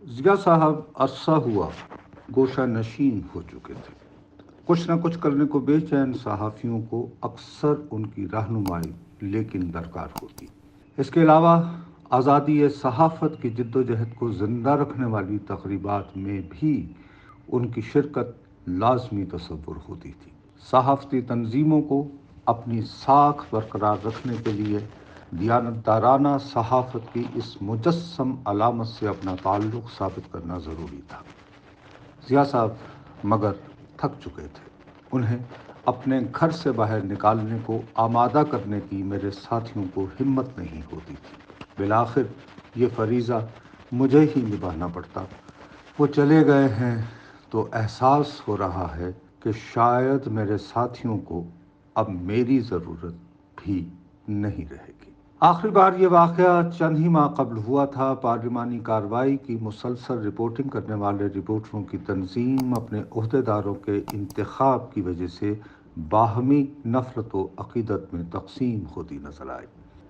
ضیاء صاحب عرصہ ہوا گوشہ نشین ہو چکے تھے۔ کچھ نہ کچھ کرنے کو بے چین صحافیوں کو اکثر ان کی رہنمائی لیکن درکار ہوتی۔ اس کے علاوہ آزادی صحافت کی جد و جہد کو زندہ رکھنے والی تقریبات میں بھی ان کی شرکت لازمی تصور ہوتی تھی۔ صحافتی تنظیموں کو اپنی ساکھ برقرار رکھنے کے لیے دیانتدارانہ صحافت کی اس مجسم علامت سے اپنا تعلق ثابت کرنا ضروری تھا۔ ضیاء صاحب مگر تھک چکے تھے۔ انہیں اپنے گھر سے باہر نکالنے کو آمادہ کرنے کی میرے ساتھیوں کو ہمت نہیں ہوتی تھی۔ بالآخر یہ فریضہ مجھے ہی نبھانا پڑتا۔ وہ چلے گئے ہیں تو احساس ہو رہا ہے کہ شاید میرے ساتھیوں کو اب میری ضرورت بھی نہیں رہے گی۔ آخری بار یہ واقعہ چند ہی ماہ قبل ہوا تھا۔ پارلیمانی کارروائی کی مسلسل رپورٹنگ کرنے والے رپورٹروں کی تنظیم اپنے عہدیداروں کے انتخاب کی وجہ سے باہمی نفرت و عقیدت میں تقسیم ہوتی نظر آئی۔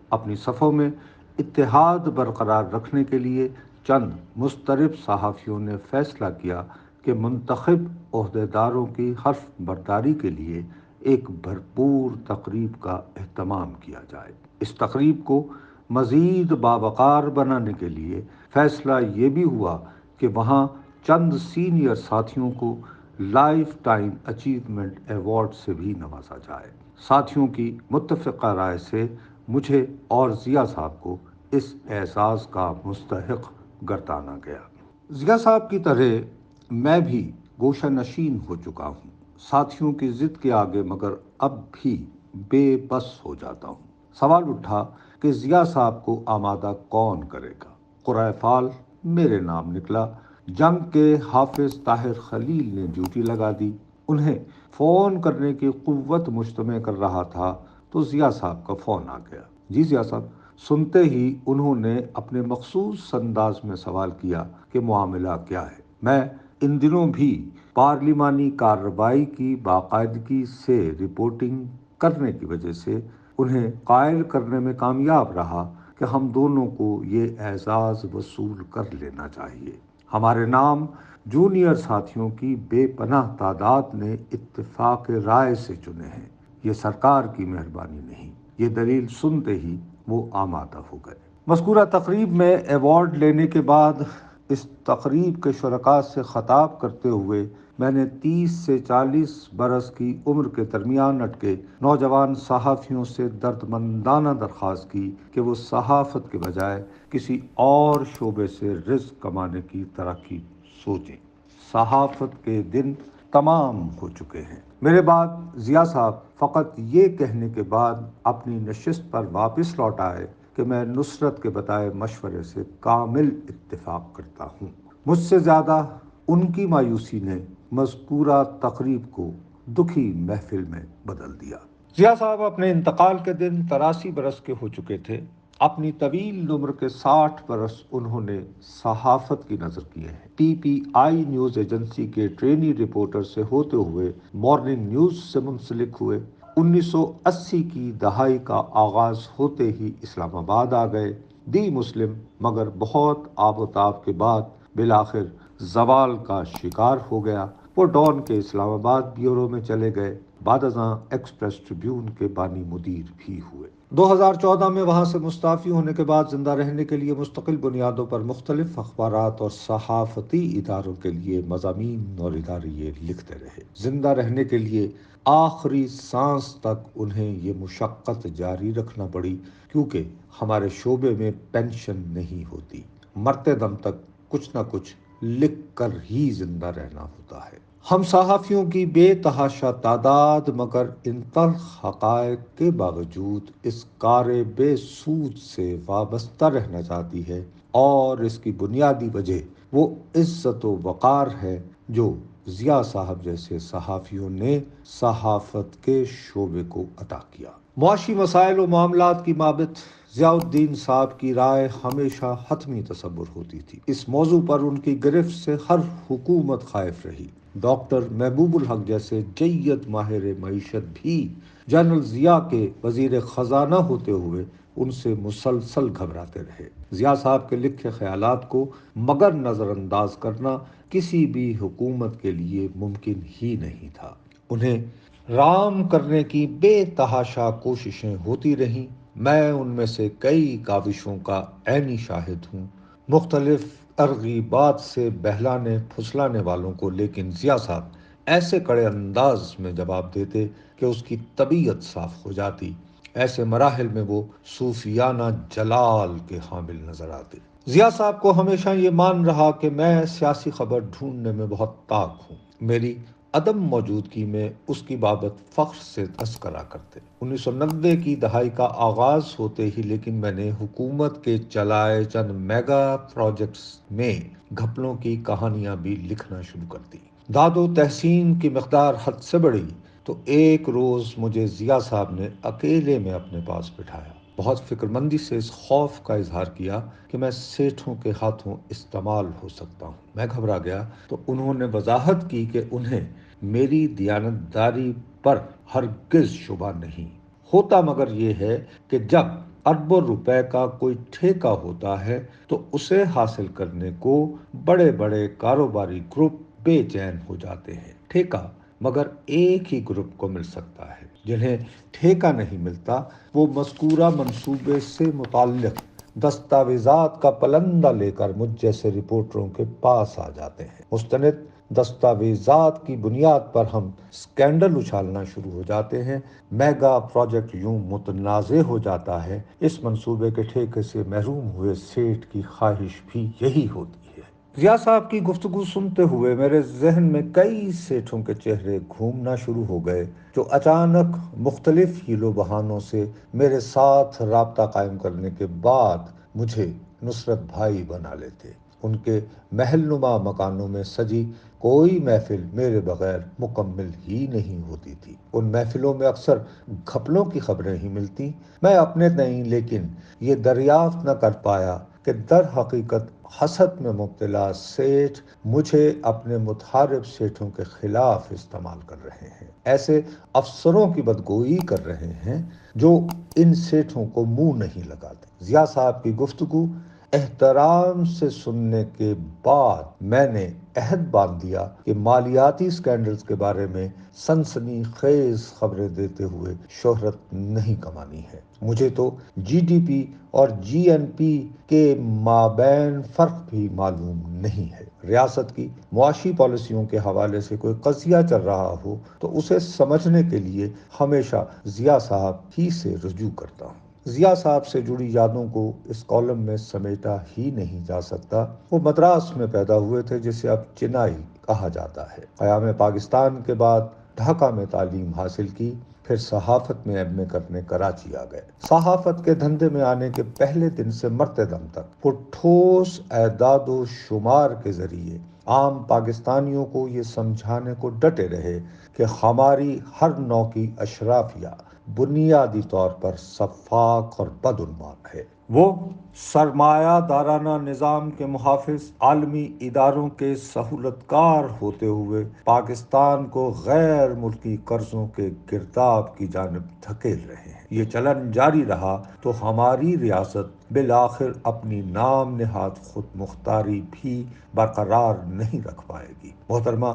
اپنی صفوں میں اتحاد برقرار رکھنے کے لیے چند مضطرب صحافیوں نے فیصلہ کیا کہ منتخب عہدیداروں کی حلف برداری کے لیے ایک بھرپور تقریب کا اہتمام کیا جائے۔ اس تقریب کو مزید باوقار بنانے کے لیے فیصلہ یہ بھی ہوا کہ وہاں چند سینئر ساتھیوں کو لائف ٹائم اچیومنٹ ایوارڈ سے بھی نوازا جائے۔ ساتھیوں کی متفقہ رائے سے مجھے اور ضیاء صاحب کو اس اعزاز کا مستحق گردانا گیا۔ ضیاء صاحب کی طرح میں بھی گوشہ نشین ہو چکا ہوں۔ ساتھیوں کی ضد کے آگے مگر اب بھی بے بس ہو جاتا ہوں۔ سوال اٹھا کہ ضیاء صاحب کو آمادہ کون کرے گا؟ قرعہ فال میرے نام نکلا۔ جنگ کے حافظ طاہر خلیل نے ڈیوٹی لگا دی۔ انہیں فون کرنے کی قوت مجتمع کر رہا تھا تو ضیاء صاحب کا فون آ گیا۔ جی ضیاء صاحب۔ سنتے ہی انہوں نے اپنے مخصوص انداز میں سوال کیا کہ معاملہ کیا ہے۔ میں ان دنوں بھی پارلیمانی کارروائی کی باقاعدگی سے رپورٹنگ کرنے کی وجہ سے انہیں قائل کرنے میں کامیاب رہا کہ ہم دونوں کو یہ اعزاز وصول کر لینا چاہیے۔ ہمارے نام جونیئر ساتھیوں کی بے پناہ تعداد نے اتفاق رائے سے چنے ہیں۔ یہ سرکار کی مہربانی نہیں۔ یہ دلیل سنتے ہی وہ آمادہ ہو گئے۔ مذکورہ تقریب میں ایوارڈ لینے کے بعد اس تقریب کے شرکاء سے خطاب کرتے ہوئے میں نے 30 سے 40 برس کی عمر کے درمیان اٹکے نوجوان صحافیوں سے دردمندانہ درخواست کی کہ وہ صحافت کے بجائے کسی اور شعبے سے رزق کمانے کی ترقی سوچیں۔ صحافت کے دن تمام ہو چکے ہیں۔ میرے بعد ضیاء صاحب فقط یہ کہنے کے بعد اپنی نشست پر واپس لوٹ آئے کہ میں نصرت کے بتائے مشورے سے کامل اتفاق کرتا ہوں۔ مجھ سے زیادہ ان کی مایوسی نے مذکورہ تقریب کو دکھی محفل میں بدل دیا۔ ضیاء صاحب اپنے انتقال کے دن 83 برس کے ہو چکے تھے۔ اپنی طویل عمر کے 60 برس انہوں نے صحافت کی نظر کیے ہیں۔ پی پی آئی نیوز ایجنسی کے ٹرینی رپورٹر سے ہوتے ہوئے مارننگ نیوز سے منسلک ہوئے۔ 1980 کی دہائی کا آغاز ہوتے ہی اسلام آباد آ گئے۔ دی مسلم مگر بہت آب و تاب کے بعد بالآخر زوال کا شکار ہو گیا۔ وہ ڈان کے اسلام آباد بیورو میں چلے گئے۔ بعد ازاں ایکسپریس ٹریبیون کے بانی مدیر بھی ہوئے۔ 2014 میں وہاں سے مستعفی ہونے کے بعد زندہ رہنے کے لیے مستقل بنیادوں پر مختلف اخبارات اور صحافتی اداروں کے لیے مضامین اور اداریے لکھتے رہے۔ زندہ رہنے کے لیے آخری سانس تک انہیں یہ مشقت جاری رکھنا پڑی کیونکہ ہمارے شعبے میں پینشن نہیں ہوتی۔ مرتے دم تک کچھ نہ کچھ لکھ کر ہی زندہ رہنا ہوتا ہے۔ ہم صحافیوں کی بے تحاشا تعداد مگر ان تلخ حقائق کے باوجود اس کار بے سود سے وابستہ رہنا چاہتی ہے اور اس کی بنیادی وجہ وہ عزت و وقار ہے جو ضیاء صاحب جیسے صحافیوں نے صحافت کے شعبے کو عطا کیا۔ معاشی مسائل و معاملات کی مابت ضیاء الدین صاحب کی رائے ہمیشہ حتمی تصور ہوتی تھی۔ اس موضوع پر ان کی گرفت سے ہر حکومت خائف رہی۔ ڈاکٹر محبوب الحق جیسے جید ماہر معیشت بھی جنرل ضیاء کے وزیر خزانہ ہوتے ہوئے ان سے مسلسل گھبراتے رہے۔ ضیاء صاحب کے لکھے خیالات کو مگر نظر انداز کرنا کسی بھی حکومت کے لیے ممکن ہی نہیں تھا۔ انہیں رام کرنے کی بے تحاشا کوششیں ہوتی رہیں۔ میں ان میں سے کئی کاوشوں کا عینی شاہد ہوں، مختلف ترغیبات سے بہلانے پھسلانے والوں کو، لیکن ضیاء صاحب ایسے کڑے انداز میں جواب دیتے کہ اس کی طبیعت صاف ہو جاتی۔ ایسے مراحل میں وہ صوفیانہ جلال کے حامل نظر آتے۔ ضیاء صاحب کو ہمیشہ یہ مان رہا کہ میں سیاسی خبر ڈھونڈنے میں بہت طاق ہوں۔ میری عدم موجودگی میں اس کی بابت فخر سے تذکرہ کرتے۔ 1990 کی دہائی کا آغاز ہوتے ہی لیکن میں نے حکومت کے چلائے چند میگا پروجیکٹس میں گھپلوں کی کہانیاں بھی لکھنا شروع کر دی۔ داد و تحسین کی مقدار حد سے بڑھی تو ایک روز مجھے ضیاء صاحب نے اکیلے میں اپنے پاس بٹھایا۔ بہت فکر مندی سے اس خوف کا اظہار کیا کہ میں سیٹھوں کے ہاتھوں استعمال ہو سکتا ہوں۔ میں گھبرا گیا تو انہوں نے وضاحت کی کہ انہیں میری دیانتداری پر ہرگز شبہ نہیں ہوتا، مگر یہ ہے کہ جب اربوں روپے کا کوئی ٹھیکہ ہوتا ہے تو اسے حاصل کرنے کو بڑے بڑے کاروباری گروپ بے چین ہو جاتے ہیں۔ ٹھیکہ مگر ایک ہی گروپ کو مل سکتا ہے۔ جنہیں ٹھیکہ نہیں ملتا وہ مذکورہ منصوبے سے متعلق دستاویزات کا پلندہ لے کر مجھ جیسے رپورٹروں کے پاس آ جاتے ہیں۔ مستند دستاویزات کی بنیاد پر ہم سکینڈل اچھالنا شروع ہو جاتے ہیں۔ میگا پروجیکٹ یوں متنازع ہو جاتا ہے۔ اس منصوبے کے ٹھیکے سے محروم ہوئے سیٹھ کی خواہش بھی یہی ہوتی ہے۔ ضیاء صاحب کی گفتگو سنتے ہوئے میرے ذہن میں کئی سیٹھوں کے چہرے گھومنا شروع ہو گئے جو اچانک مختلف ہیل و بہانوں سے میرے ساتھ رابطہ قائم کرنے کے بعد مجھے نصرت بھائی بنا لیتے۔ ان کے محل نما مکانوں میں سجی کوئی محفل میرے بغیر مکمل ہی نہیں ہوتی تھی۔ ان محفلوں میں اکثر گھپلوں کی خبریں ہی ملتی۔ میں اپنے تئیں لیکن یہ دریافت نہ کر پایا کہ در حقیقت حسد میں مبتلا سیٹھ مجھے اپنے متحارب سیٹھوں کے خلاف استعمال کر رہے ہیں، ایسے افسروں کی بدگوئی کر رہے ہیں جو ان سیٹھوں کو منہ نہیں لگاتے۔ ضیاء صاحب کی گفتگو احترام سے سننے کے بعد میں نے عہد باندھ دیا کہ مالیاتی سکینڈلز کے بارے میں سنسنی خیز خبریں دیتے ہوئے شہرت نہیں کمانی ہے۔ مجھے تو جی ڈی پی اور جی این پی کے مابین فرق بھی معلوم نہیں ہے۔ ریاست کی معاشی پالیسیوں کے حوالے سے کوئی قضیہ چل رہا ہو تو اسے سمجھنے کے لیے ہمیشہ ضیاء صاحب ہی سے رجوع کرتا ہوں۔ ضیاء صاحب سے جڑی یادوں کو اس کالم میں سمیٹا ہی نہیں جا سکتا۔ وہ مدراس میں پیدا ہوئے تھے جسے اب چنائی کہا جاتا ہے۔ قیام پاکستان کے بعد ڈھاکہ میں تعلیم حاصل کی، پھر صحافت میں ایم اے کرنے کراچی آ گئے۔ صحافت کے دھندے میں آنے کے پہلے دن سے مرتے دم تک وہ ٹھوس اعداد و شمار کے ذریعے عام پاکستانیوں کو یہ سمجھانے کو ڈٹے رہے کہ ہماری ہر نوع کی اشرافیہ بنیادی طور پر سفاک اور بدعنوان ہے۔ وہ سرمایہ دارانہ نظام کے محافظ، عالمی اداروں کے سہولت کار ہوتے ہوئے پاکستان کو غیر ملکی قرضوں کے گرداب کی جانب دھکیل رہے ہیں۔ یہ چلن جاری رہا تو ہماری ریاست بالآخر اپنی نام نہاد خود مختاری بھی برقرار نہیں رکھ پائے گی۔ محترمہ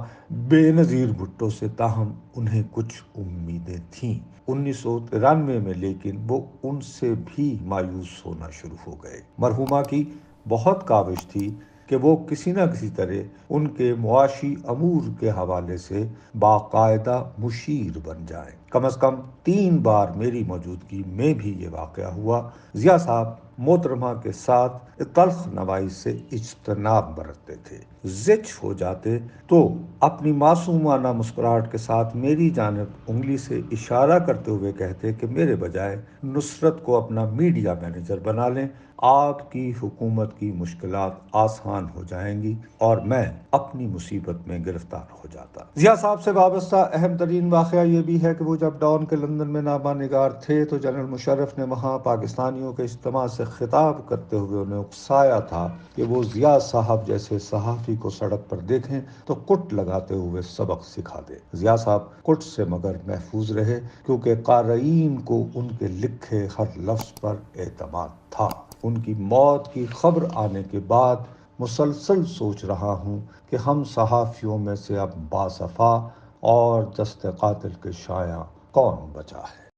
بے نظیر بھٹو سے تاہم انہیں کچھ امیدیں تھیں 1993 میں، لیکن وہ ان سے بھی مایوس ہونا شروع ہو گئے۔ مرحومہ کی بہت کاوش تھی کہ وہ کسی نہ کسی طرح ان کے معاشی امور کے حوالے سے باقاعدہ مشیر بن جائیں۔ کم از کم 3 بار میری موجودگی میں بھی یہ واقعہ ہوا۔ ضیاء صاحب محترمہ کے ساتھ تلخ نوائی سے اجتناب برتتے تھے۔ زچ ہو جاتے تو اپنی معصومانہ مسکراہٹ کے ساتھ میری جانب انگلی سے اشارہ کرتے ہوئے کہتے کہ میرے بجائے نصرت کو اپنا میڈیا مینیجر بنا لیں، آپ کی حکومت کی مشکلات آسان ہو جائیں گی، اور میں اپنی مصیبت میں گرفتار ہو جاتا۔ ضیاء صاحب سے وابستہ اہم ترین واقعہ یہ بھی ہے کہ وہ جب ڈان کے لندن میں نامہ نگار تھے تو جنرل مشرف نے وہاں پاکستانیوں کے اجتماع سے خطاب کرتے ہوئے انہیں اکسایا تھا کہ وہ ضیاء صاحب جیسے صحافی کو سڑک پر دیکھیں تو کٹ لگاتے ہوئے سبق سکھا دے۔ ضیاء صاحب کٹ سے مگر محفوظ رہے کیونکہ قارئین کو ان کے لکھے ہر لفظ پر اعتماد تھا۔ ان کی موت کی خبر آنے کے بعد مسلسل سوچ رہا ہوں کہ ہم صحافیوں میں سے اب باصفا اور دست قاتل کے شایع کون بچا ہے۔